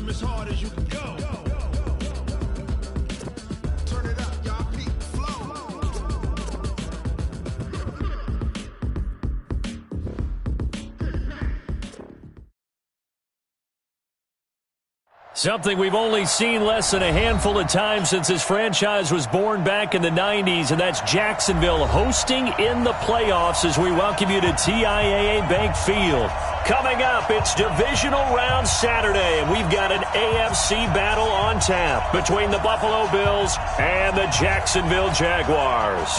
them as hard as you can go. Turn it up, y'all. Peak flow. Something we've only seen less than a handful of times since this franchise was born back in the 90s, and that's Jacksonville hosting in the playoffs as we welcome you to TIAA Bank Field. Coming up, it's Divisional Round Saturday, and we've got an AFC battle on tap between the Buffalo Bills and the Jacksonville Jaguars.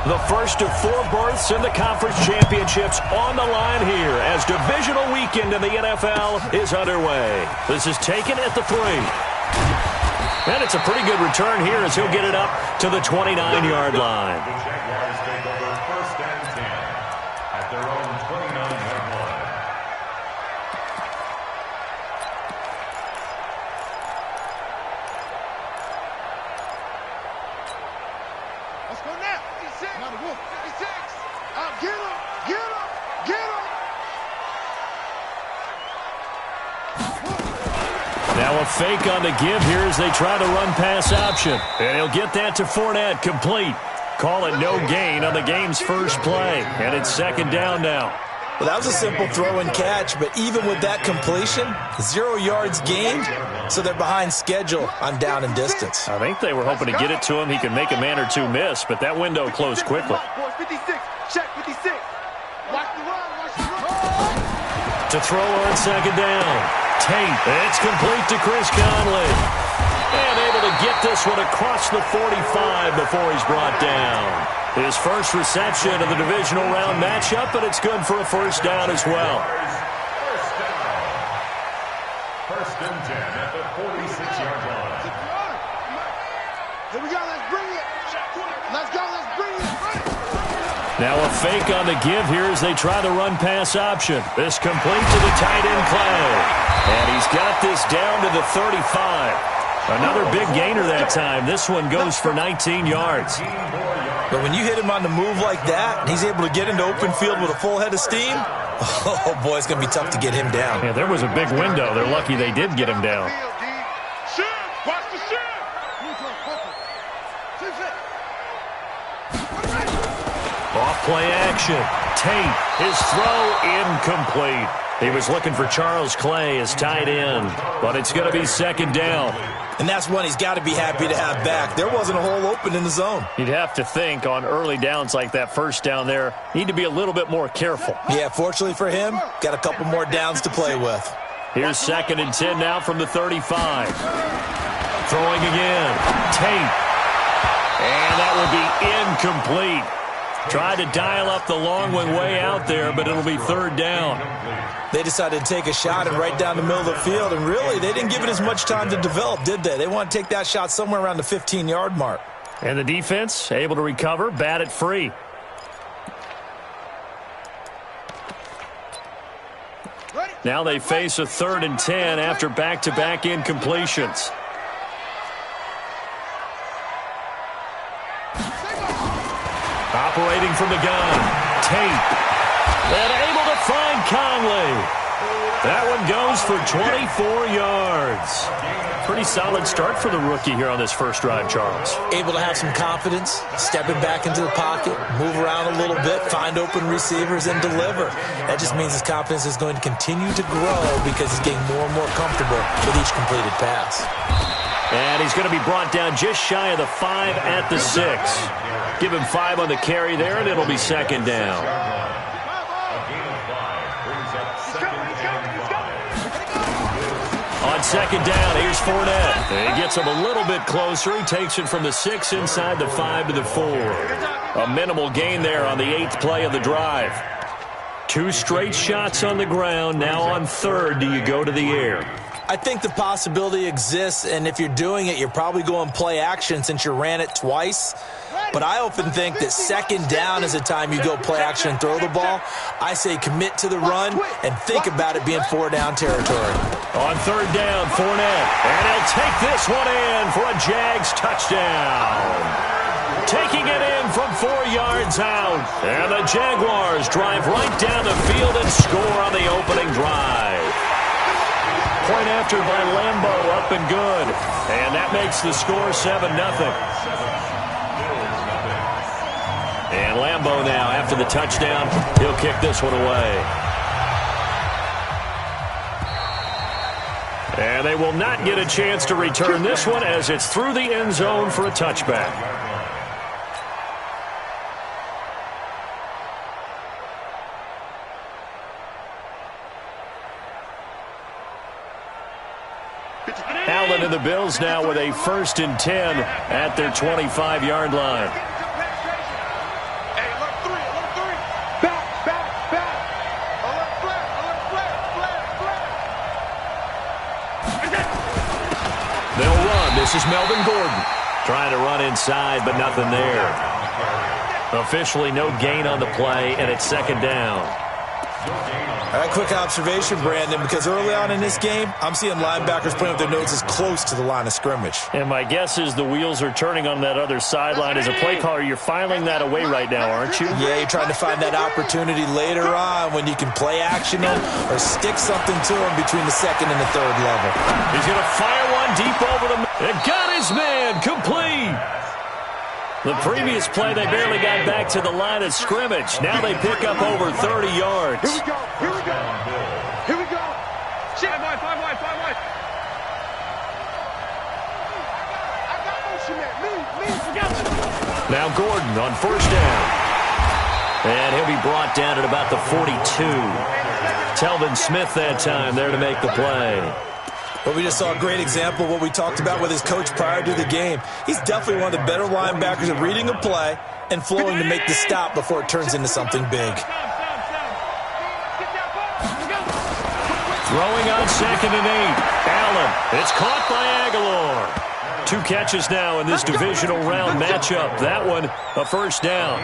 The first of 4 berths in the conference championships on the line here as divisional weekend in the NFL is underway. This is taken at the 3. And it's a pretty good return here as he'll get it up to the 29-yard line. The Jaguars take over 1st and 10 at their own 29-yard line. Let's go now. 56. Now the Wolf. 56. Get him. Get him. Get him. Now a fake on the give here as they try to run pass option. And he'll get that to Fournette, complete. Call it no gain on the game's first play. And it's 2nd down now. Well, that was a simple throw and catch, but even with that completion, 0 yards gained, so they're behind schedule on down and distance. I think they were hoping to get it to him. He could make a man or two miss, but that window closed quickly. 56. Check 56. Watch the run. Watch the run. To throw on 2nd down. Tate. It's complete to Chris Conley. And able to get this one across the 45 before he's brought down. His first reception of the divisional round matchup, but it's good for a 1st down as well. 1st and 10 at the 46-yard line. Here we go. Let's bring it. Let's go. Let's bring it. Now a fake on the give here as they try to run pass option. This complete to the tight end Clay. And he's got this down to the 35. Another big gainer that time. This one goes for 19 yards. But when you hit him on the move like that, he's able to get into open field with a full head of steam, oh, boy, it's going to be tough to get him down. Yeah, there was a big window. They're lucky they did get him down. Watch the shit. Off play action. Tate, his throw incomplete. He was looking for Charles Clay as tight end, but it's going to be 2nd down. And that's one he's got to be happy to have back. There wasn't a hole open in the zone. You'd have to think on early downs like that 1st down there, need to be a little bit more careful. Yeah, fortunately for him, got a couple more downs to play with. Here's 2nd and 10 now from the 35. Throwing again. Tate. And that will be incomplete. Tried to dial up the long one way out there, but it'll be 3rd down. They decided to take a shot and right down the middle of the field, and really, they didn't give it as much time to develop, did they? They want to take that shot somewhere around the 15-yard mark. And the defense able to recover, bat it free. Now they face a 3rd and 10 after back-to-back incompletions. Operating from the gun, Tate. And able to find Conley. That one goes for 24 yards. Pretty solid start for the rookie here on this first drive, Charles. Able to have some confidence, stepping back into the pocket, move around a little bit, find open receivers, and deliver. That just means his confidence is going to continue to grow because he's getting more and more comfortable with each completed pass. And he's going to be brought down just shy of the 5 at the 6. Give him 5 on the carry there, and it'll be 2nd down. On 2nd down, here's Fournette. He gets him a little bit closer. He takes it from the 6 inside the 5 to the 4. A minimal gain there on the 8th play of the drive. 2 straight shots on the ground. Now on 3rd, do you go to the air? I think the possibility exists, and if you're doing it, you're probably going play action since you ran it twice. But I often think that 2nd down is the time you go play action and throw the ball. I say commit to the run and think about it being 4-down territory. On 3rd down, Fournette. And he'll take this one in for a Jags touchdown. taking it in from 4 yards out. And the Jaguars drive right down the field and score on the opening drive. Point after by Lambo, up and good. And that makes the score 7-0. And Lambo now, after the touchdown, he'll kick this one away. And they will not get a chance to return this one as it's through the end zone for a touchback. Allen and the Bills now with a 1st and 10 at their 25-yard line. They'll run. This is Melvin Gordon trying to run inside, but nothing there. Officially no gain on the play, and it's 2nd down. All right, quick observation, Brandon, because early on in this game, I'm seeing linebackers playing with their noses close to the line of scrimmage. And my guess is the wheels are turning on that other sideline. As a play caller, you're filing that away right now, aren't you? Yeah, you're trying to find that opportunity later on when you can play action them or stick something to them between the 2nd and the 3rd level. He's going to fire one deep over the... It got his man complete. The previous play, they barely got back to the line of scrimmage. Now they pick up over 30 yards. Here we go. Here we go. Here we go. 5 wide. I got motion there. Me. Now Gordon on 1st down. And he'll be brought down at about the 42. Telvin Smith that time there to make the play. Well, we just saw a great example of what we talked about with his coach prior to the game. He's definitely one of the better linebackers at reading a play and flowing to make the stop before it turns into something big. Throwing on 2nd and 8. Allen. It's caught by Aguilar. 2 catches now in this divisional round matchup. That one, a 1st down.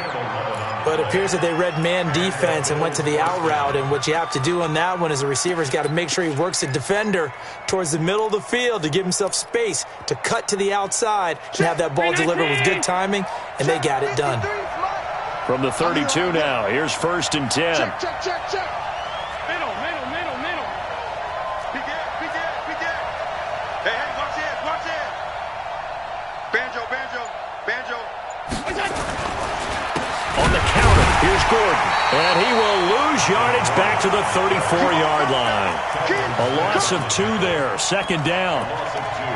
But it appears that they read man defense and went to the out route. And what you have to do on that one is the receiver's got to make sure he works the defender towards the middle of the field to give himself space to cut to the outside and have that ball delivered with good timing, and they got it done. From the 32 now, here's 1st and 10. Check. Middle. Big gap. Hey, watch it. Banjo. On the counter, here's Gordon. And he will lose yardage back to the 34-yard line. A loss of 2 there, 2nd down.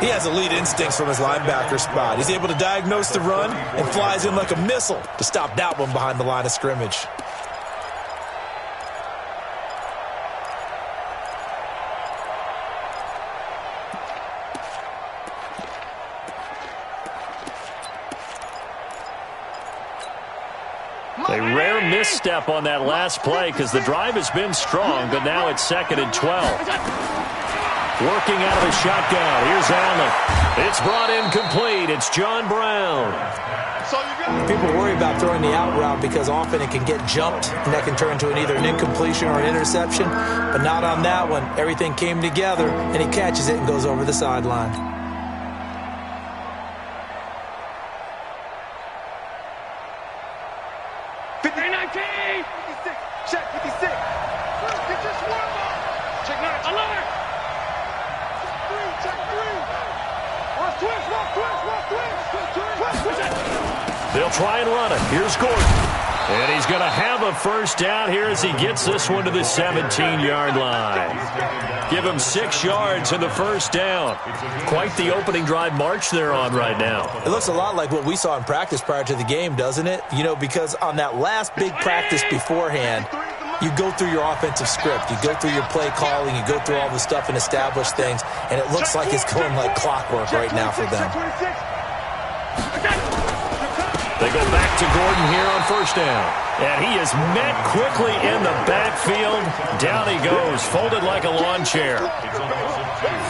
He has elite instincts from his linebacker spot. He's able to diagnose the run and flies in like a missile to stop that one behind the line of scrimmage. A rare misstep on that last play because the drive has been strong, but now it's 2nd and 12. Working out of the shotgun. Here's Allen. It's brought in complete. It's John Brown. People worry about throwing the out route because often it can get jumped, and that can turn into either an incompletion or an interception, but not on that one. Everything came together, and he catches it and goes over the sideline. Check 56. Get your swarm on. Check 9. Alert. Check 3. Twist. They'll try and run it. Here's Gordon. And he's going to have a 1st down here as he gets this one to the 17-yard line. Give him 6 yards in the 1st down. Quite the opening drive march they're on right now. It looks a lot like what we saw in practice prior to the game, doesn't it? You know, because on that last big practice beforehand, you go through your offensive script. You go through your play calling. You go through all the stuff and establish things. And it looks like it's going like clockwork right now for them. They go back to Gordon here on 1st down. And he is met quickly in the backfield. Down he goes, folded like a lawn chair.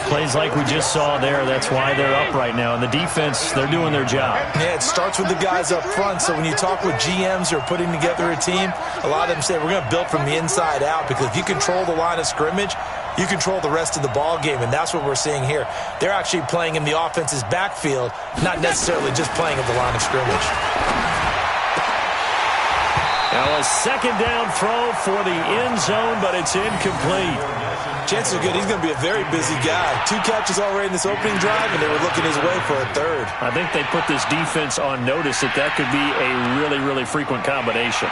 Plays like we just saw there. That's why they're up right now. And the defense, they're doing their job. Yeah, it starts with the guys up front. So when you talk with GMs who are putting together a team, a lot of them say we're going to build from the inside out, because if you control the line of scrimmage, you control the rest of the ball game, and that's what we're seeing here. They're actually playing in the offense's backfield, not necessarily just playing at the line of scrimmage. Now a second down throw for the end zone, but it's incomplete. Chances are good he's going to be a very busy guy. 2 catches already in this opening drive, and they were looking his way for a third. I think they put this defense on notice that could be a really, really frequent combination.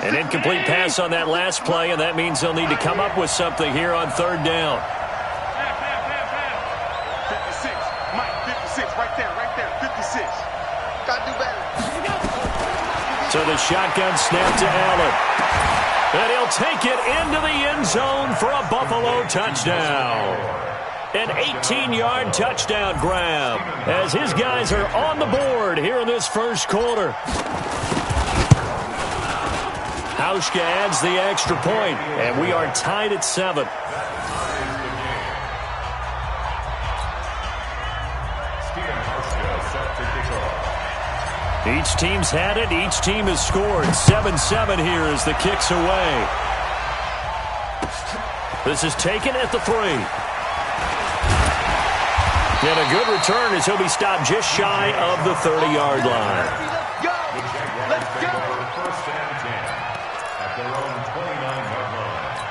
An incomplete pass on that last play, and that means they'll need to come up with something here on third down. 56, Mike, 56, right there, 56. Gotta do better. So the shotgun snap to Allen. And he'll take it into the end zone for a Buffalo touchdown. An 18-yard touchdown grab as his guys are on the board here in this first quarter. Hauschka adds the extra point, and we are tied at 7. Each team's had it. Each team has scored. 7-7 here as the kick's away. This is taken at the 3. And a good return as he'll be stopped just shy of the 30-yard line. Let's go. First and 10 at their own 29-yard line.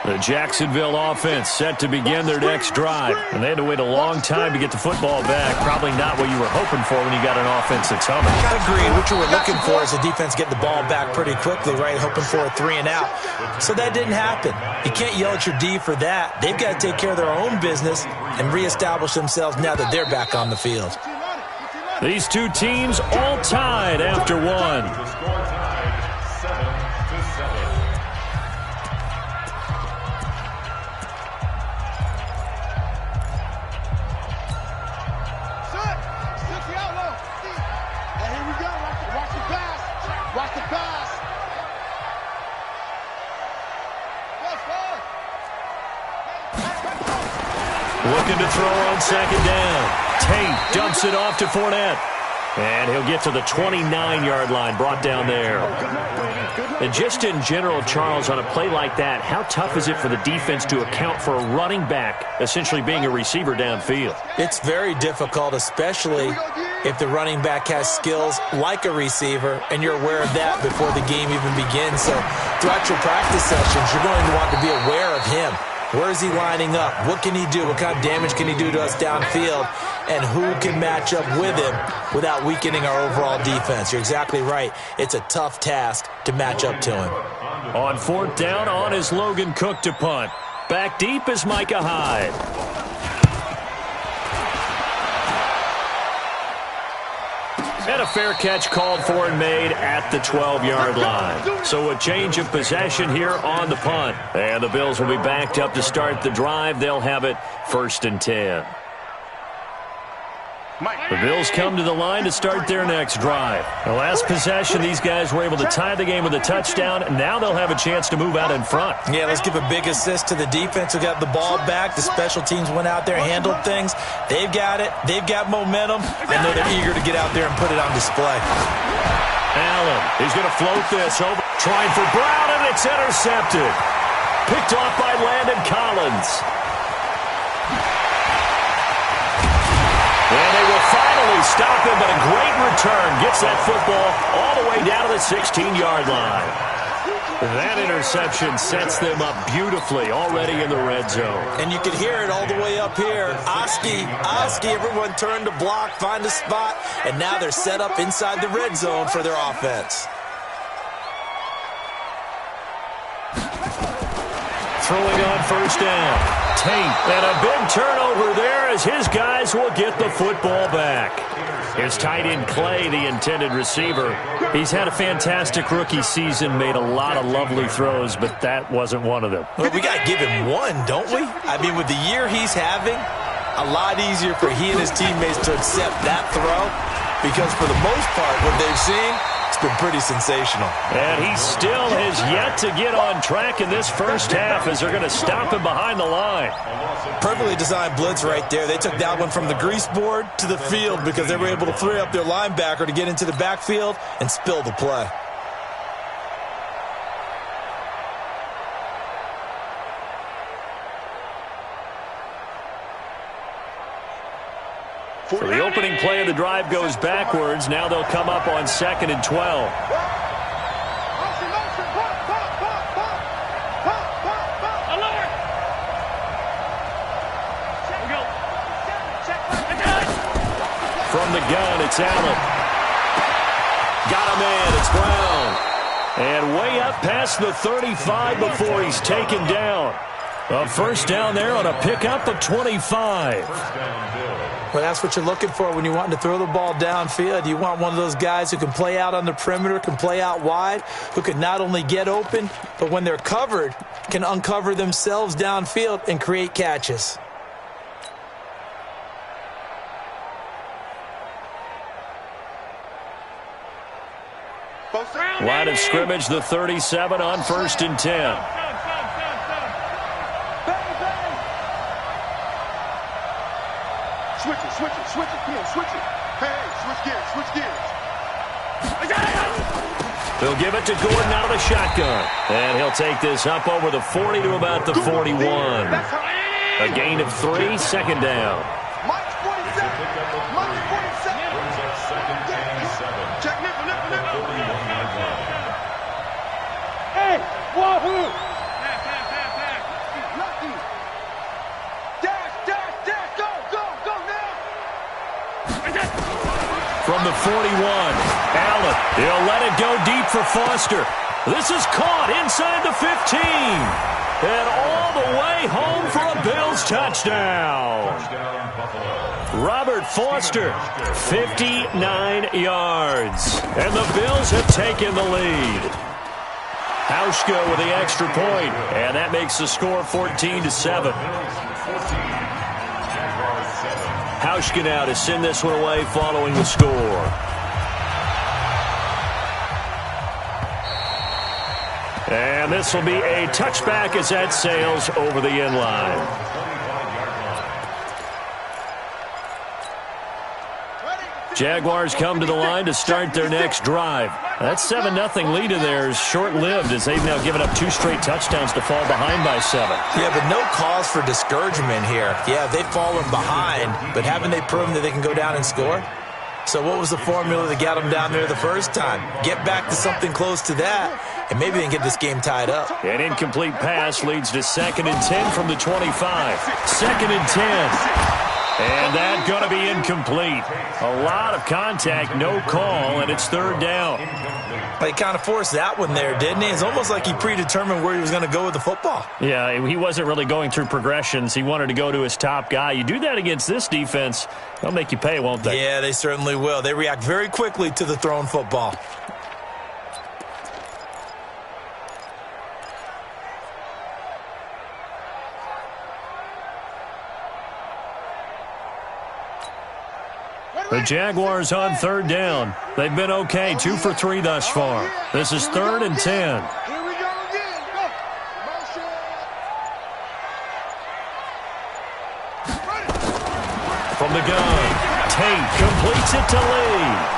The Jacksonville offense set to begin their next drive. And they had to wait a long time to get the football back. Probably not what you were hoping for when you got an offense that's humming. I agree. What you were looking for is the defense get the ball back pretty quickly, right? Hoping for a 3 and out. So that didn't happen. You can't yell at your D for that. They've got to take care of their own business and reestablish themselves now that they're back on the field. These two teams all tied after one. The score tied 7-7. Watch the pass. Looking to throw on second down. Tate dumps it off to Fournette. And he'll get to the 29-yard line, brought down there. And just in general, Charles, on a play like that, how tough is it for the defense to account for a running back essentially being a receiver downfield? It's very difficult, especially if the running back has skills like a receiver, and you're aware of that before the game even begins. So throughout your practice sessions, you're going to want to be aware of him. Where is he lining up? What can he do? What kind of damage can he do to us downfield? And who can match up with him without weakening our overall defense? You're exactly right. It's a tough task to match up to him. On fourth down, on is Logan Cook to punt. Back deep is Micah Hyde. And a fair catch called for and made at the 12-yard line. So a change of possession here on the punt. And the Bills will be backed up to start the drive. They'll have it 1st and 10. The Bills come to the line to start their next drive. The last possession, these guys were able to tie the game with a touchdown. Now they'll have a chance to move out in front. Yeah, let's give a big assist to the defense who got the ball back. The special teams went out there, handled things. They've got it. They've got momentum. And they're eager to get out there and put it on display. Allen, he's going to float this over. Trying for Brown, and it's intercepted. Picked off by Landon Collins. And they will finally stop him, but a great return gets that football all the way down to the 16-yard line. That interception sets them up beautifully already in the red zone. And you can hear it all the way up here. Oski, everyone turned to block, find a spot, and now they're set up inside the red zone for their offense. Throwing on first down. Tate, and a big turnover there as his guys will get the football back. His tight end Clay, the intended receiver. He's had a fantastic rookie season, made a lot of lovely throws, but that wasn't one of them. Well, we got to give him one, don't we? I mean, with the year he's having, a lot easier for he and his teammates to accept that throw, because for the most part, what they've seen, It's been pretty sensational. And he still has yet to get on track in this first half as they're going to stop him behind the line. Perfectly designed blitz right there. They took that one from the grease board to the field because they were able to free up their linebacker to get into the backfield and spill the play. So the opening play of the drive goes backwards. Now they'll come up on 2nd and 12. From the gun, it's Allen. Got a man, it's Brown. And way up past the 35 before he's taken down. A first down there on a pickup of 25. Well, that's what you're looking for when you want to throw the ball downfield. You want one of those guys who can play out on the perimeter, can play out wide, who can not only get open, but when they're covered, can uncover themselves downfield and create catches. Line of scrimmage, the 37 on 1st and 10. Switch it, come on, switch it. Hey, switch gears. They'll give it to Gordon out of the shotgun. And he'll take this up over the 40 to about the 41. A gain of 3, second down. Mike's 47. Brings up 2nd and 7. Check nipple. The 41-yard line. Hey, wahoo! Lucky. Dash, go now! From the 41, Allen. He'll let it go deep for Foster. This is caught inside the 15. And all the way home for a Bills touchdown. Robert Foster, 59 yards. And the Bills have taken the lead. Hauschka with the extra point, and that makes the score 14-7. Hauschka now to send this one away following the score. And this will be a touchback as that sails over the end line. Jaguars come to the line to start their next drive. That 7-0 lead of theirs short-lived as they've now given up 2 straight touchdowns to fall behind by 7. Yeah, but no cause for discouragement here. Yeah, they've fallen behind, but haven't they proven that they can go down and score? So what was the formula that got them down there the first time? Get back to something close to that, and maybe they can get this game tied up. An incomplete pass leads to 2nd and 10 from the 25. 2nd and 10. And that's going to be incomplete. A lot of contact, no call, and it's 3rd down. He kind of forced that one there, didn't he? It's almost like he predetermined where he was going to go with the football. Yeah, he wasn't really going through progressions. He wanted to go to his top guy. You do that against this defense, they'll make you pay, won't they? Yeah, they certainly will. They react very quickly to the thrown football. The Jaguars on 3rd down. They've been okay, 2 for 3 thus far. This is 3rd and 10. Here we go again. Go. Motion. From the gun, Tate completes it to Lee.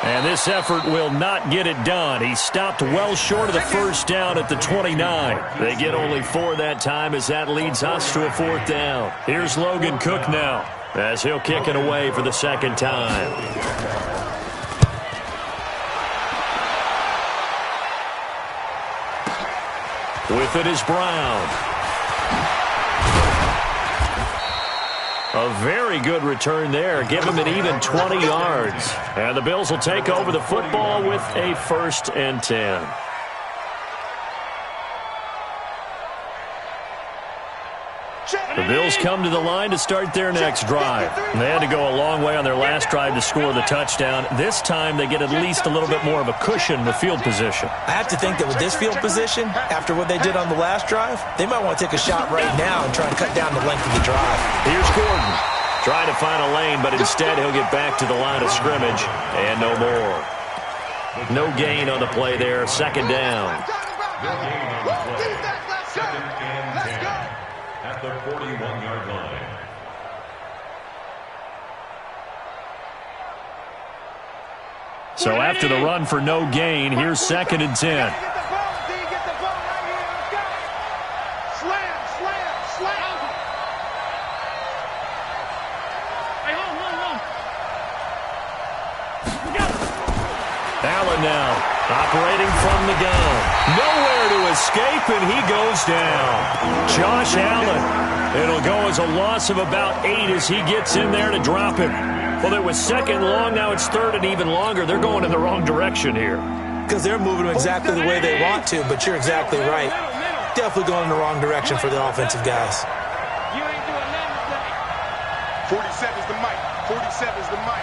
And this effort will not get it done. He stopped well short of the first down at the 29. They get only 4 that time as that leads us to a 4th down. Here's Logan Cook now, as he'll kick it away for the 2nd time. With it is Brown. A very good return there. Give him an even 20 yards. And the Bills will take over the football with a 1st and 10. The Bills come to the line to start their next drive. They had to go a long way on their last drive to score the touchdown. This time they get at least a little bit more of a cushion with field position. I have to think that with this field position, after what they did on the last drive, they might want to take a shot right now and try and cut down the length of the drive. Here's Gordon. Trying to find a lane, but instead he'll get back to the line of scrimmage and no more. No gain on the play there. Second down. No gain on the play. Second and 10 at the 41-yard line. So after the run for no gain, here's second and 10. Allen now operating from the gun. Nowhere to escape, and he goes down. Josh Allen. It'll go as a loss of about 8 as he gets in there to drop him. Well, it was second long. Now it's third and even longer. They're going in the wrong direction here. Because they're moving exactly the way they want to, but you're exactly right. Definitely going in the wrong direction for the offensive guys. 47's the mic. 47's the mic.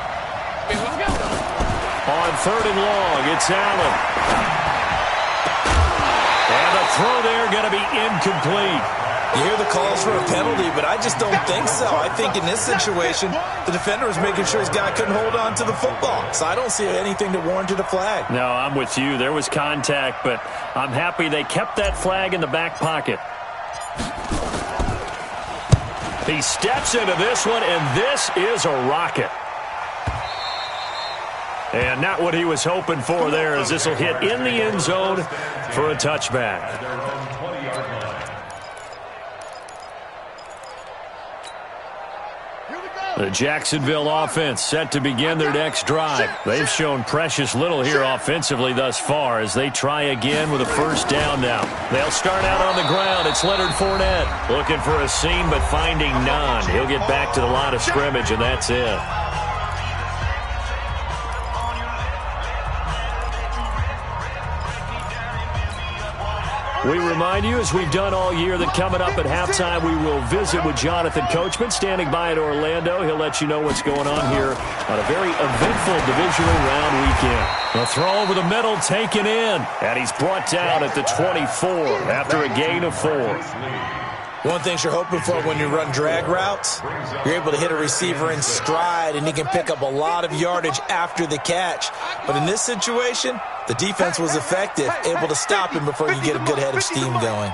On third and long, it's Allen. And the throw there going to be incomplete. You hear the calls for a penalty, but I just don't think so. I think in this situation, the defender was making sure his guy couldn't hold on to the football. So I don't see anything that warranted a flag. No, I'm with you. There was contact, but I'm happy they kept that flag in the back pocket. He steps into this one, and this is a rocket. And not what he was hoping for there, as this will hit in the end zone for a touchback. The Jacksonville offense set to begin their next drive. They've shown precious little here offensively thus far as they try again with a first down now. They'll start out on the ground. It's Leonard Fournette looking for a seam but finding none. He'll get back to the line of scrimmage, and that's it. We remind you, as we've done all year, that coming up at halftime, we will visit with Jonathan Coachman, standing by in Orlando. He'll let you know what's going on here on a very eventful divisional round weekend. The throw over the middle taken in, and he's brought down at the 24 after a gain of 4. One thing you're hoping for when you run drag routes, you're able to hit a receiver in stride, and he can pick up a lot of yardage after the catch. But in this situation, the defense was effective, able to stop him before you get a good head of steam going.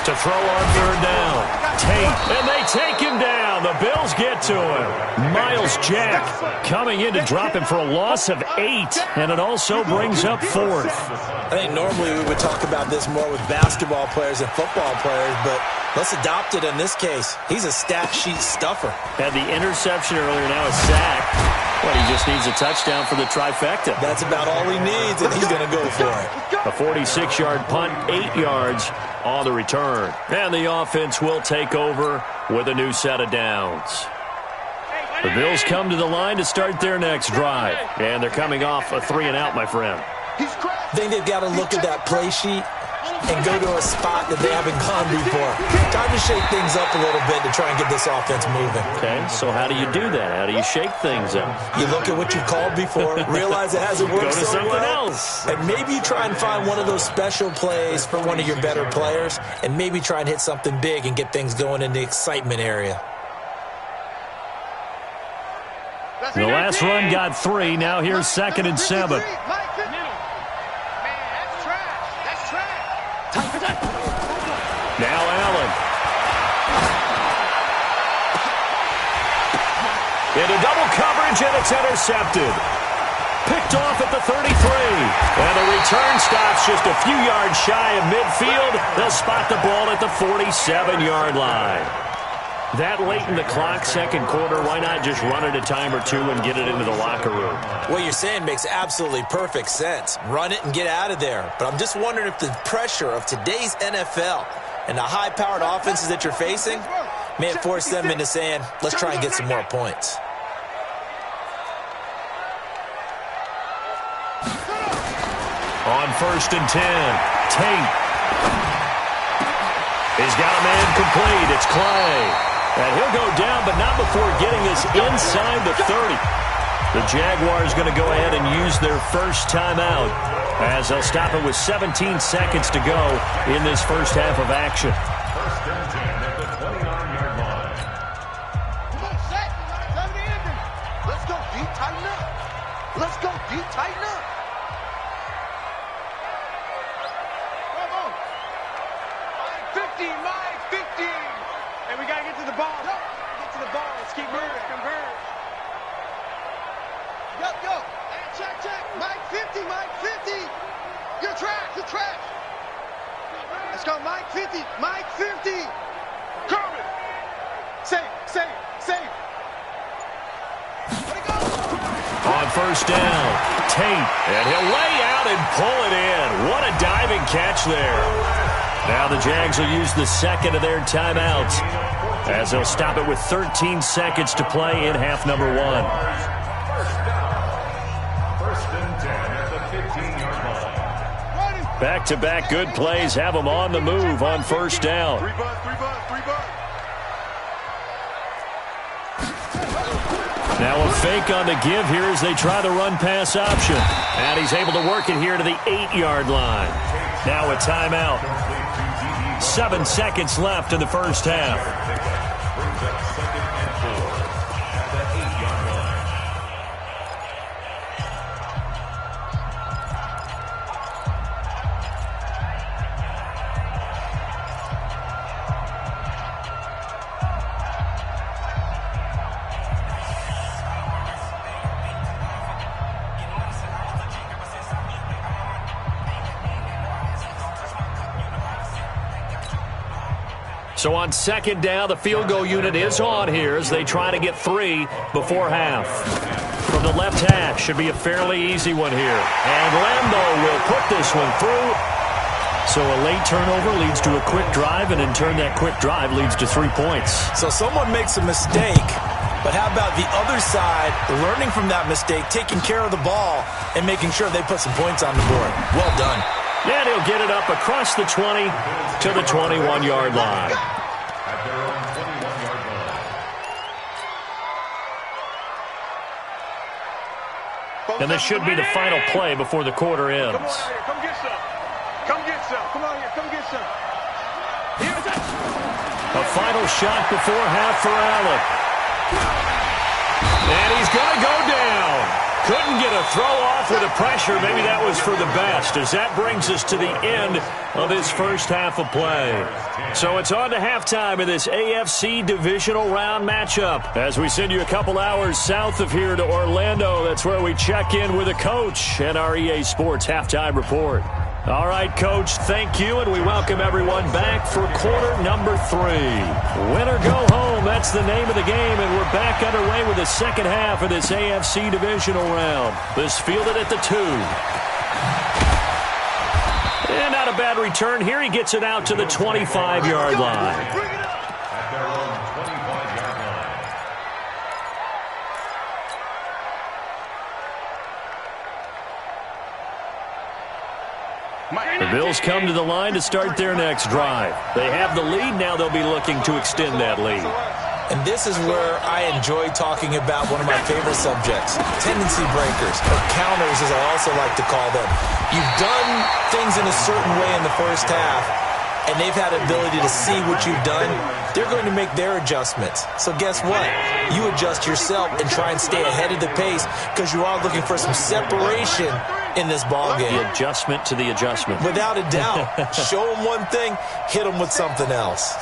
To throw on third down. Tate, and they take him down. The Bills get to him. Miles Jack coming in to drop him for a loss of 8, and it also brings up 4th. I think normally we would talk about this more with basketball players and football players, but let's adopt it in this case. He's a stat sheet stuffer. Had the interception earlier, now a sack. Well, he just needs a touchdown for the trifecta. That's about all he needs, and he's going to go for it. A 46-yard punt, 8 yards on the return. And the offense will take over with a new set of downs. The Bills come to the line to start their next drive. And they're coming off a 3-and-out, my friend. I think they've got to look at that play sheet and go to a spot that they haven't gone before. Time to shake things up a little bit to try and get this offense moving. Okay, so how do you do that? How do you shake things up? You look at what you've called before, realize it hasn't worked Go to so something well, else. and maybe you try and find one of those special plays for one of your better players, and maybe try and hit something big and get things going in the excitement area. The last run got 3. Now here's 2nd and 7. Now Allen. Into double coverage, and it's intercepted. Picked off at the 33. And the return stops just a few yards shy of midfield. They'll spot the ball at the 47-yard line. That late in the clock, second quarter, why not just run it a time or two and get it into the locker room? What you're saying makes absolutely perfect sense. Run it and get out of there. But I'm just wondering if the pressure of today's NFL and the high-powered offenses that you're facing may have forced them into saying, let's try and get some more points. On 1st and 10, Tate. He's got a man complete. It's Clay. And he'll go down, but not before getting this inside the 30. The Jaguars going to go ahead and use their first timeout as they'll stop it with 17 seconds to go in this first half of action. 1st and 10 at the 29-yard line. Come on, set. Let's go. D. Tighten up. Let's go, D. Tighten up. Come on. 50, Mike, 50. And we got to get to the ball. Yo. Get to the ball. Let's keep moving. Converge. Yo. Hey, check. Mike, 50, Mike, 50. You're trash. Let's go, Mike, 50. Mike, 50. Kermit. Save. On first down, Tate, and he'll lay out and pull it in. What a diving catch there. Now the Jags will use the second of their timeouts as they'll stop it with 13 seconds to play in half number 1. First and 10 at the 15-yard line. Back-to-back good plays have them on the move on first down. Three bud. Now a fake on the give here as they try the run-pass option. And he's able to work it here to the 8-yard line. Now a timeout. 7 seconds left in the first half. Brings up 2nd and 4 at the 8-yard line. So on second down, the field goal unit is on here as they try to get 3 before half. From the left hash, should be a fairly easy one here. And Lambo will put this one through. So a late turnover leads to a quick drive, and in turn that quick drive leads to 3 points. So someone makes a mistake, but how about the other side learning from that mistake, taking care of the ball, and making sure they put some points on the board? Well done. And he'll get it up across the 20 to the 21-yard line. At their own 21-yard line. And this should be the final play before the quarter ends. Come on out here. Come get some. Come on here. Come get some. Here's it. A final shot before half for Allen. And he's going to go down. Couldn't get a throw off with the pressure. Maybe that was for the best, as that brings us to the end of this first half of play. So it's on to halftime of this AFC divisional round matchup. As we send you a couple hours south of here to Orlando, that's where we check in with a coach and our EA Sports halftime report. All right, Coach, thank you, and we welcome everyone back for quarter number 3. Win or go home, that's the name of the game, and we're back underway with the second half of this AFC divisional round. This fielded at the 2. And not a bad return here. He gets it out to the 25-yard line. At their own 25-yard line. The Bills come to the line to start their next drive. They have the lead. Now they'll be looking to extend that lead. And this is where I enjoy talking about one of my favorite subjects, tendency breakers, or counters as I also like to call them. You've done things in a certain way in the first half, and they've had ability to see what you've done. They're going to make their adjustments. So guess what? You adjust yourself and try and stay ahead of the pace because you are looking for some separation in this ball game. The adjustment to the adjustment. Without a doubt. Show them one thing, hit them with something else.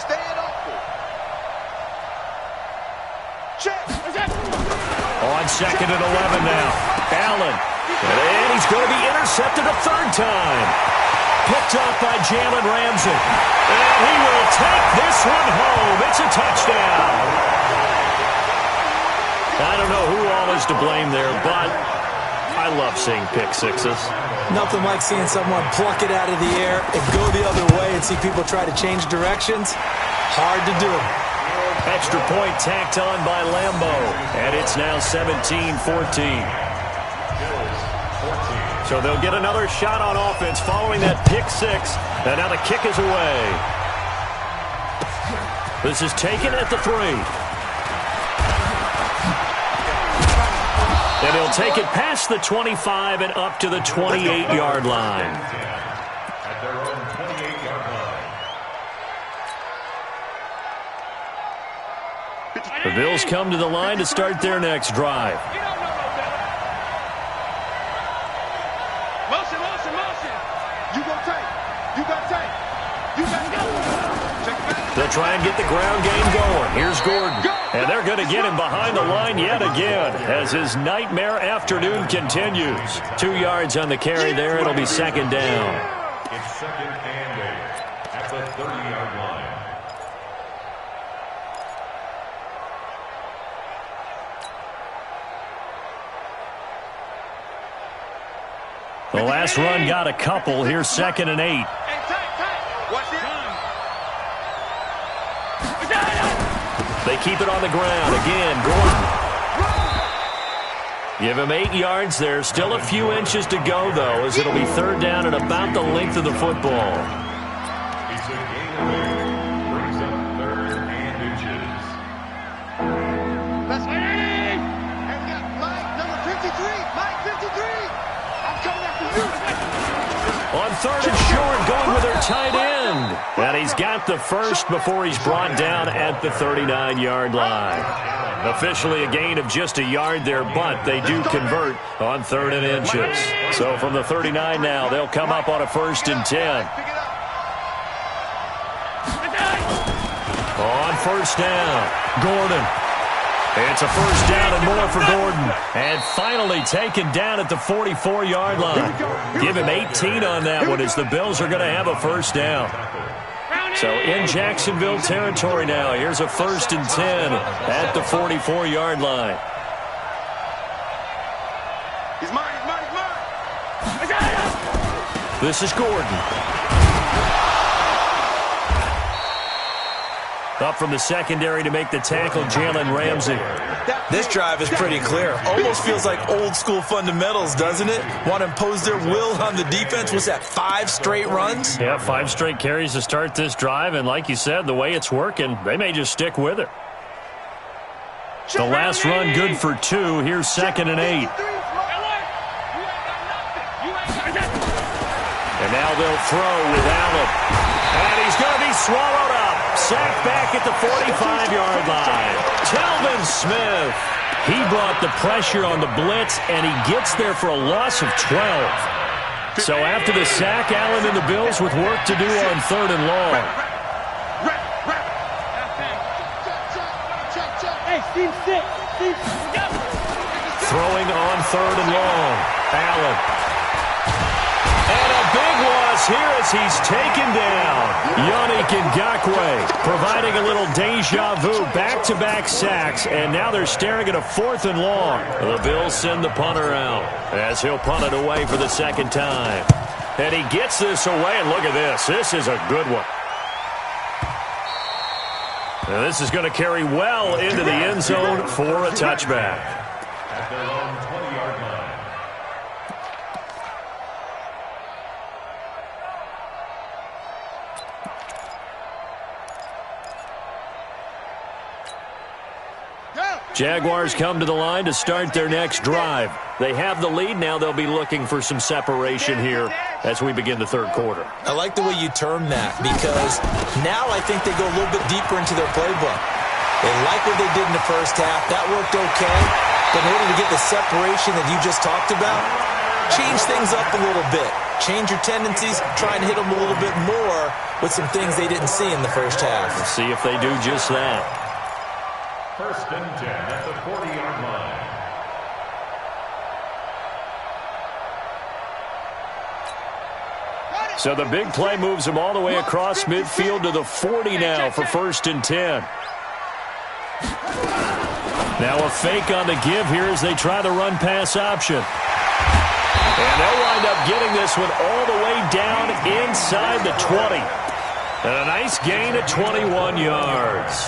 On second and 11 now. Allen. And he's going to be intercepted a third time. Picked off by Jalen Ramsey. And he will take this one home. It's a touchdown. I don't know who all is to blame there, but I love seeing pick sixes. Nothing like seeing someone pluck it out of the air and go the other way and see people try to change directions. Hard to do. Extra point tacked on by Lambo. And it's now 17-14. So they'll get another shot on offense following that pick six. And now the kick is away. This is taken at the 3. And he'll take it past the 25 and up to the 28-yard line. At their own 28-yard line. The Bills come to the line to start their next drive. try and get the ground game going. Here's Gordon. And they're going to get him behind the line yet again as his nightmare afternoon continues. 2 yards on the carry there. It'll be second down. It's second and 8 at the 30-yard line. The last run got a couple. Here's second and 8. They keep it on the ground. Again, Gordon. Give him 8 yards there. Still a few inches to go, though, as it'll be third down at about the length of the football. It's a gain of 8. Brings up third and inches. Let's and we got Mike, number 53. Mike 53. I'm coming after you. On third and short, going with their tight end. And he's got the first before he's brought down at the 39-yard line. Officially a gain of just a yard there, but they do convert on third and inches. So from the 39 now, they'll come up on a first and 10. On first down, Gordon. It's a first down and more for Gordon. And finally taken down at the 44-yard line. Give him 18 on that one as the Bills are going to have a first down. So in Jacksonville territory now. Here's a first and 10 at the 44-yard line. He's mine, he's mine, he's mine. This is Gordon. Up from the secondary to make the tackle, Jalen Ramsey. This drive is pretty clear. Almost feels like old school fundamentals, doesn't it? Want to impose their will on the defense. Was that 5 straight runs? Yeah, 5 straight carries to start this drive. And like you said, the way it's working, they may just stick with it. The last run good for 2. Here's second and 8. And now they'll throw without him. And he's going to be swallowed up. Sacked back at the 45-yard line. Telvin Smith. He brought the pressure on the blitz, and he gets there for a loss of 12. So after the sack, Allen and the Bills with work to do on third and long. Throwing on third and long. Allen. And a big loss here as he's taken down. Yannick Ngakoue providing a little deja vu, back-to-back sacks, and now they're staring at a fourth and long. The Bills send the punter out as he'll punt it away for the second time. And he gets this away, and look at this. This is a good one. Now this is going to carry well into the end zone for a touchback. At their own 20-yard line. Jaguars come to the line to start their next drive. They have the lead. Now they'll be looking for some separation here as we begin the third quarter. I like the way you term that because now I think they go a little bit deeper into their playbook. They like what they did in the first half. That worked okay. But in order to get the separation that you just talked about, change things up a little bit. Change your tendencies. Try and hit them a little bit more with some things they didn't see in the first half. Let's see if they do just that. First and 10 at the 40-yard line. So the big play moves them all the way across midfield to the 40 now for first and 10. Now a fake on the give here as they try the run-pass option. And they'll wind up getting this one all the way down inside the 20. And a nice gain of 21 yards.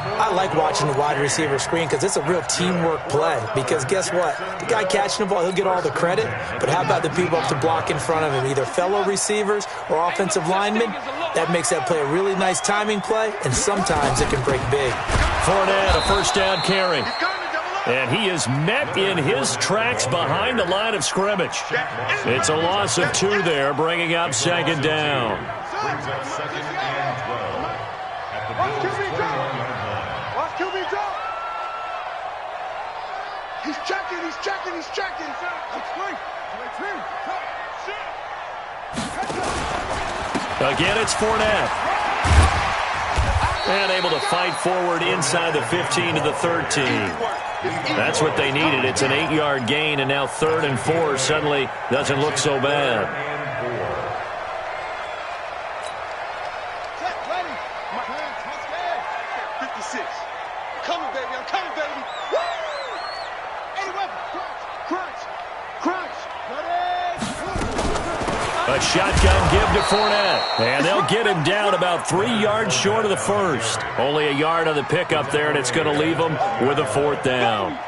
I like watching the wide receiver screen because it's a real teamwork play. Because guess what? The guy catching the ball, he'll get all the credit. But how about the people up to block in front of him, either fellow receivers or offensive linemen? That makes that play a really nice timing play, and sometimes it can break big. Fournette, a first down carry. And he is met in his tracks behind the line of scrimmage. It's a loss of 2 there, bringing up second down. Brings up second and 12 at the Bills' 21-yard line. Watch QB drop. He's checking, he's checking, he's checking. Again, it's Fournette. And able to fight forward inside the 15 to the 13. That's what they needed. It's an 8-yard gain, and now 3rd and 4 suddenly doesn't look so bad. Ready. 56. I'm coming, baby. I'm coming, baby. Woo! 81. Crunch. Crunch. Ready. A shotgun give to Fournette. And they'll get him down about 3 yards short of the first. Only a yard on the pickup there, and it's going to leave him with a 4th down.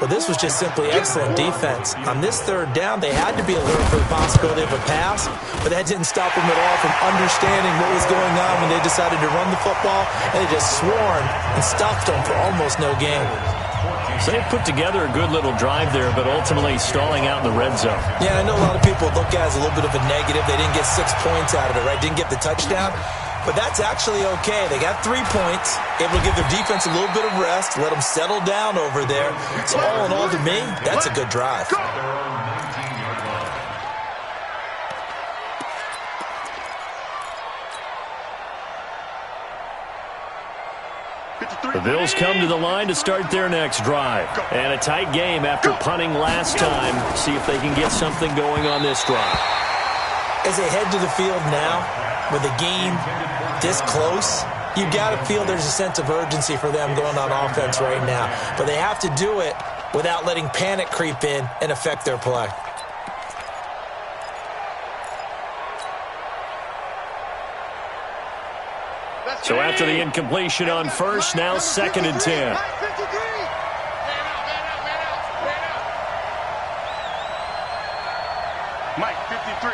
Well, this was just simply excellent defense. On this 3rd down, they had to be alert for the possibility of a pass, but that didn't stop them at all from understanding what was going on when they decided to run the football, and they just swarmed and stuffed them for almost no gain. So they put together a good little drive there, but ultimately stalling out in the red zone. Yeah, I know a lot of people look at it as a little bit of a negative. They didn't get 6 points out of it, right? Didn't get the touchdown. But that's actually okay. They got 3 points, able to give their defense a little bit of rest, let them settle down over there. So all in all, to me, that's a good drive. The Bills come to the line to start their next drive. And a tight game after punting last time. See if they can get something going on this drive. As they head to the field now, with the game this close, you've got to feel there's a sense of urgency for them going on offense right now. But they have to do it without letting panic creep in and affect their play. So after the incompletion on first, now 2nd and 10. Mike, 53.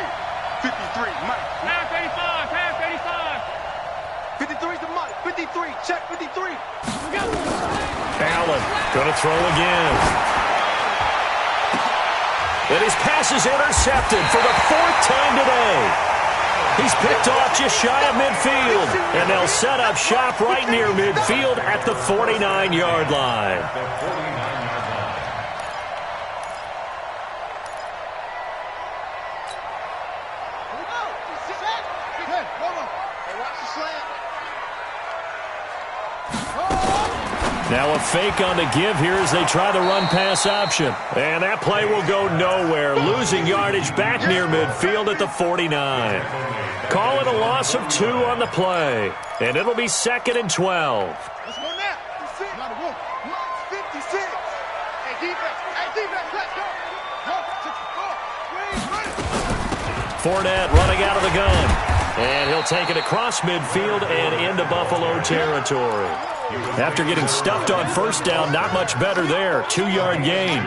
53, Mike. Pass 85, pass 85. 53 to Mike. 53, check 53. Allen going to throw again. And his pass is intercepted for the 4th time today. He's picked off just shy of midfield, and they'll set up shop right near midfield at the 49-yard line. Now a fake on the give here as they try the run-pass option. And that play will go nowhere, losing yardage back near midfield at the 49. Call it a loss of 2 on the play, and it'll be 2nd and 12. Let's go now. 56. Not a wolf. 56. Hey, defense. Hey, defense. Let's go. Go. 64. Fournette running out of the gun. And he'll take it across midfield and into Buffalo territory. After getting stuffed on first down, not much better there. 2-yard gain.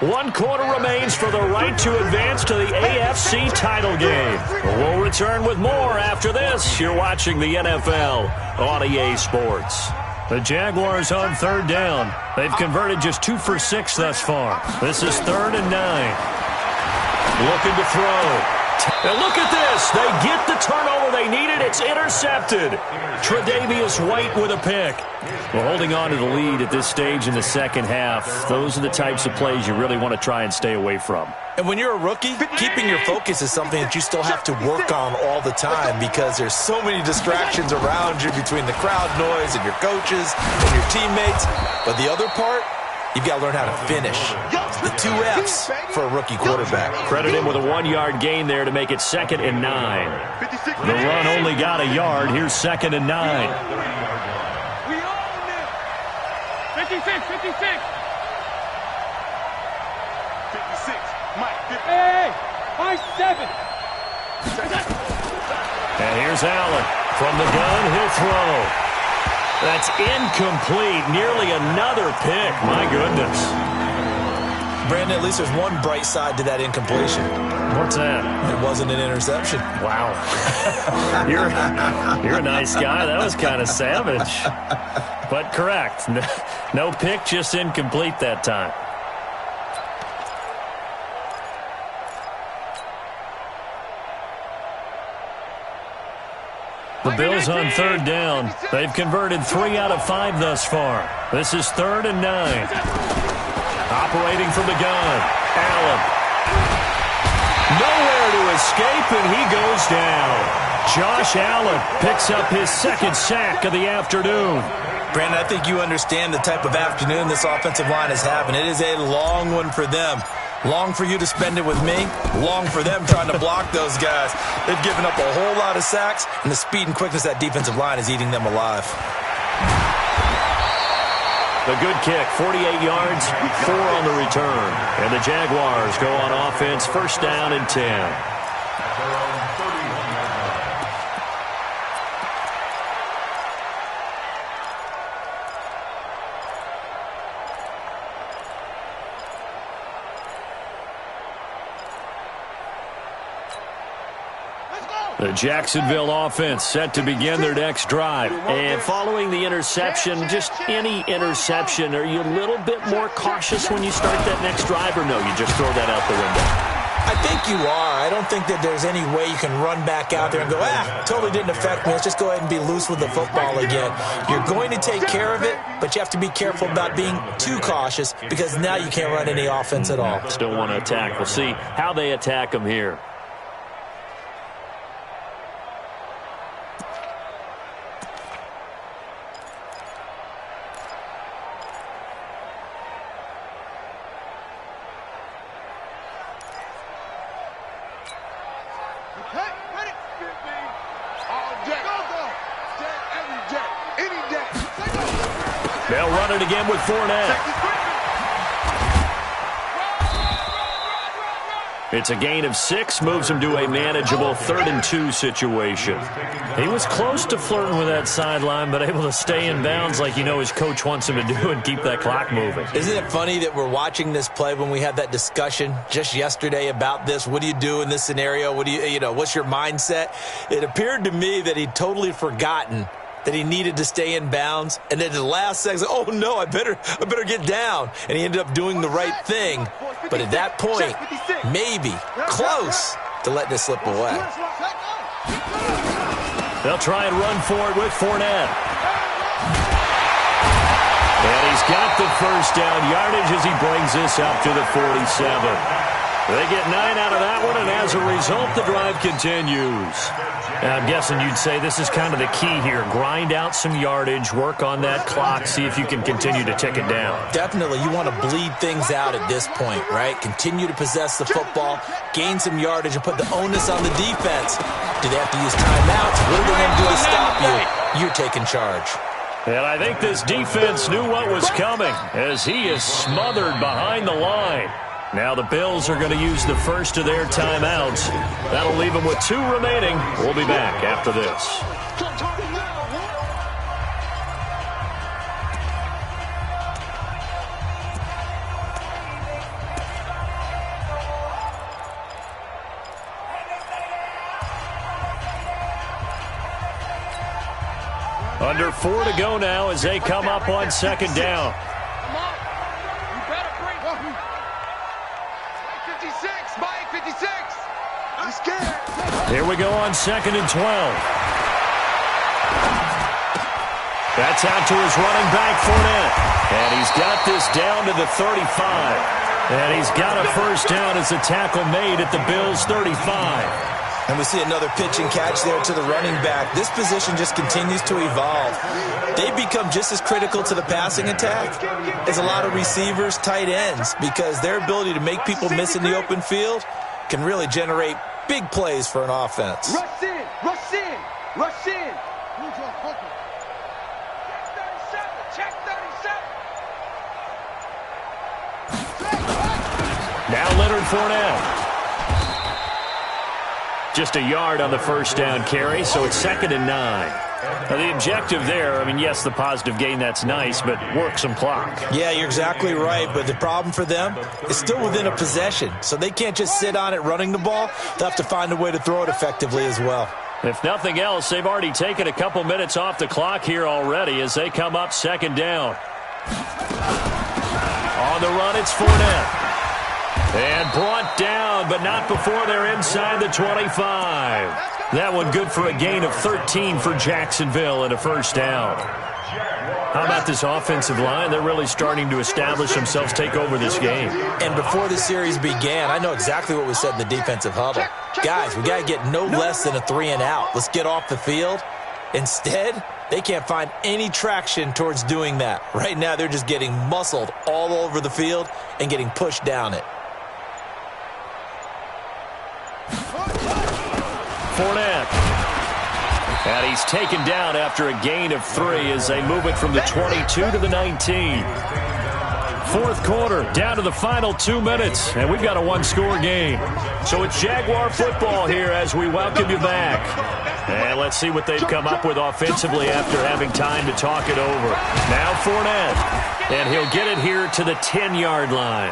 1 quarter remains for the right to advance to the AFC title game. We'll return with more after this. You're watching the NFL on EA Sports. The Jaguars on 3rd down. They've converted just 2 for 6 thus far. This is 3rd and 9. Looking to throw. And look at this. They get the turnover they needed. It's intercepted. Tre'Davious White with a pick. Well, holding on to the lead at this stage in the second half, those are the types of plays you really want to try and stay away from. And when you're a rookie, keeping your focus is something that you still have to work on all the time because there's so many distractions around you between the crowd noise and your coaches and your teammates. But the other part, you've got to learn how to finish. The 2 F's for a rookie quarterback. Credit him with a 1-yard gain there to make it 2nd and 9. The run only got a yard. Here's 2nd and 9. We own it. 56, 56. 56. Mike, 50. Hey, Mike 7. And here's Allen. From the gun, he'll throw. That's incomplete. Nearly another pick. My goodness. Brandon, at least there's one bright side to that incompletion. What's that? It wasn't an interception. Wow. You're a nice guy. That was kind of savage. But correct. No pick, just incomplete that time. The Bills on 3rd down. They've converted 3 out of 5 thus far. This is 3rd and 9. Operating from the gun. Allen. Nowhere to escape, and he goes down. Josh Allen picks up his second sack of the afternoon. Brandon, I think you understand the type of afternoon this offensive line is having. It is a long one for them. Long for you to spend it with me. Long for them trying to block those guys. They've given up a whole lot of sacks, and the speed and quickness of that defensive line is eating them alive. The good kick, 48 yards, 4 on the return. And the Jaguars go on offense, first down and 10. The Jacksonville offense set to begin their next drive. And following the interception, just any interception, are you a little bit more cautious when you start that next drive, or no, you just throw that out the window? I think you are. I don't think that there's any way you can run back out there and go, totally didn't affect me. Let's just go ahead and be loose with the football again. You're going to take care of it, but you have to be careful about being too cautious because now you can't run any offense at all. Still want to attack. We'll see how they attack them here. They'll run it again with Fournette. It's a gain of 6, moves him to a manageable 3rd and 2 situation. He was close to flirting with that sideline, but able to stay in bounds like his coach wants him to do and keep that clock moving. Isn't it funny that we're watching this play when we had that discussion just yesterday about this? What do you do in this scenario? What do what's your mindset? It appeared to me that he'd totally forgotten that he needed to stay in bounds, and then the last second, oh no, I better get down. And he ended up doing the right thing. But at that point, maybe close to letting this slip away. They'll try and run for it with Fournette. And he's got the first down yardage as he brings this up to the 47. They get 9 out of that one, and as a result, the drive continues. Now, I'm guessing you'd say this is kind of the key here. Grind out some yardage, work on that clock, see if you can continue to tick it down. Definitely. You want to bleed things out at this point, right? Continue to possess the football, gain some yardage, and put the onus on the defense. Do they have to use timeouts? What are they going to do to stop you? You're taking charge. And I think this defense knew what was coming as he is smothered behind the line. Now the Bills are going to use the first of their timeouts. That'll leave them with 2 remaining. We'll be back after this. Under 4 to go now as they come up on second down. Here we go on second and 12. That's out to his running back, Fournette. And he's got this down to the 35. And he's got a first down as a tackle made at the Bills' 35. And we see another pitch and catch there to the running back. This position just continues to evolve. They become just as critical to the passing attack as a lot of receivers, tight ends, because their ability to make people miss in the open field can really generate big plays for an offense. Rush in, rush in, rush in. Check 37. Now Leonard Fournette. Just a yard on the first down carry, so it's 2nd and 9. Now the objective there, yes, the positive gain, that's nice, but work some clock. Yeah, you're exactly right, but the problem for them is still within a possession, so they can't just sit on it running the ball. They'll have to find a way to throw it effectively as well. If nothing else, they've already taken a couple minutes off the clock here already as they come up second down. On the run, it's Fournette. And brought down, but not before they're inside the 25. That one good for a gain of 13 for Jacksonville and a first down. How about this offensive line? They're really starting to establish themselves, take over this game. And before the series began, I know exactly what we said in the defensive huddle. Guys, we got to get no less than a 3-and-out. Let's get off the field. Instead, they can't find any traction towards doing that. Right now, they're just getting muscled all over the field and getting pushed down it. Fournette. And he's taken down after a gain of 3 as they move it from the 22 to the 19. Fourth quarter, down to the final 2 minutes, and we've got a one-score game. So it's Jaguar football here as we welcome you back. And let's see what they've come up with offensively after having time to talk it over. Now Fournette, and he'll get it here to the 10-yard line.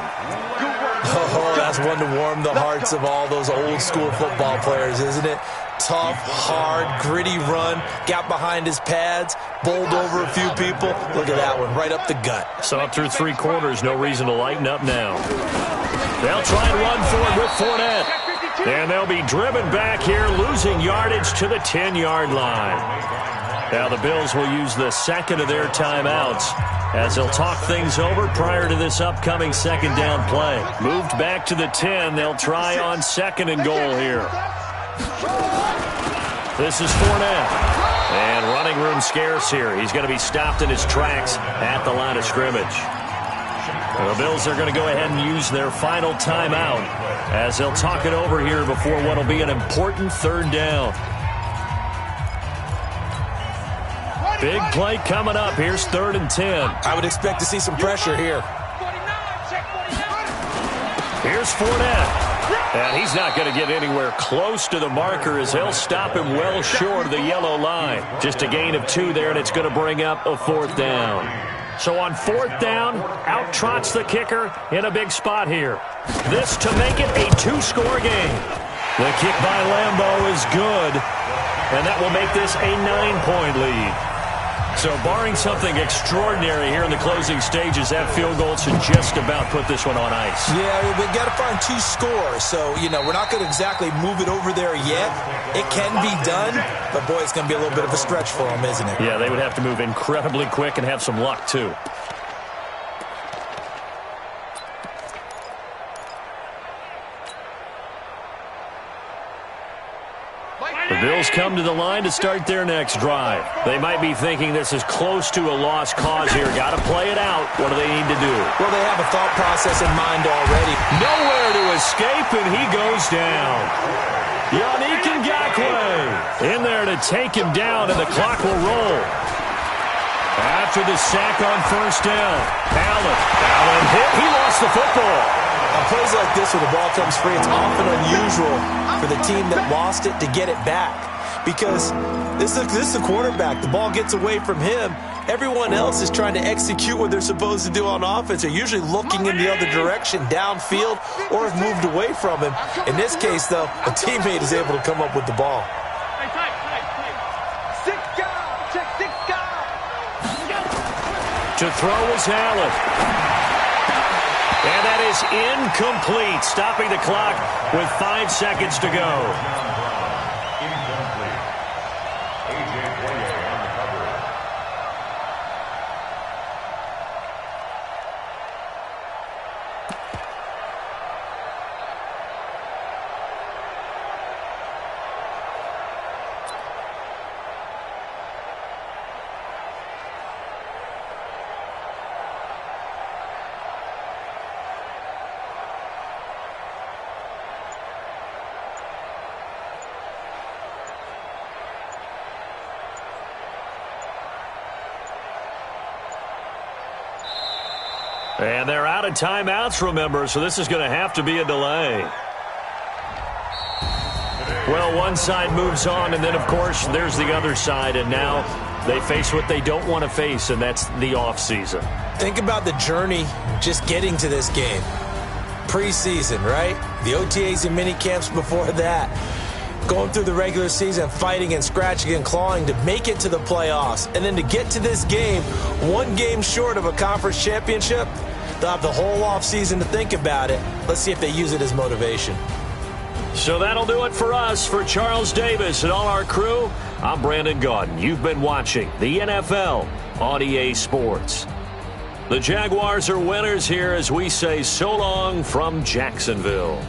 Oh, that's one to warm the hearts of all those old-school football players, isn't it? Tough, hard, gritty run, got behind his pads, bowled over a few people. Look at that one, right up the gut. So up through 3 quarters, no reason to lighten up now. They'll try and run for it with Fournette. And they'll be driven back here, losing yardage to the 10-yard line. Now the Bills will use the second of their timeouts as they'll talk things over prior to this upcoming second down play. Moved back to the 10. They'll try on second and goal here. This is Fournette. And running room scarce here. He's going to be stopped in his tracks at the line of scrimmage. The Bills are going to go ahead and use their final timeout as they'll talk it over here before what will be an important third down. Big play coming up. Here's 3rd and 10. I would expect to see some pressure here. Here's Fournette. And he's not going to get anywhere close to the marker as they'll stop him well short of the yellow line. Just a gain of 2 there, and it's going to bring up a 4th down. So on 4th down, out trots the kicker in a big spot here. This to make it a 2-score game. The kick by Lambeau is good, and that will make this a 9-point lead. So barring something extraordinary here in the closing stages, that field goal should just about put this one on ice. Yeah, we've got to find 2 scores. So, we're not going to exactly move it over there yet. It can be done, but, boy, it's going to be a little bit of a stretch for them, isn't it? Yeah, they would have to move incredibly quick and have some luck, too. The Bills come to the line to start their next drive. They might be thinking this is close to a lost cause here. Got to play it out. What do they need to do? Well, they have a thought process in mind already. Nowhere to escape, and he goes down. Yannick Ngakoue in there to take him down, and the clock will roll. After the sack on 1st down, Allen hit. He lost the football. On plays like this where the ball comes free, it's often unusual for the team that lost it to get it back. Because this is the quarterback. The ball gets away from him. Everyone else is trying to execute what they're supposed to do on offense. They're usually looking in the other direction, downfield, or have moved away from him. In this case, though, a teammate is able to come up with the ball. To throw is Allen. And that is incomplete, stopping the clock with 5 seconds to go. Incomplete. A.J. Boye on the cover. And they're out of timeouts, remember, so this is going to have to be a delay. Well, one side moves on, and then, of course, there's the other side, and now they face what they don't want to face, and that's the offseason. Think about the journey just getting to this game. Preseason, right? The OTAs and mini camps before that. Going through the regular season, fighting and scratching and clawing to make it to the playoffs. And then to get to this game, 1 game short of a conference championship, they'll have the whole offseason to think about it. Let's see if they use it as motivation. So that'll do it for us. For Charles Davis and all our crew, I'm Brandon Gaudin. You've been watching the NFL on EA Sports. The Jaguars are winners here as we say so long from Jacksonville.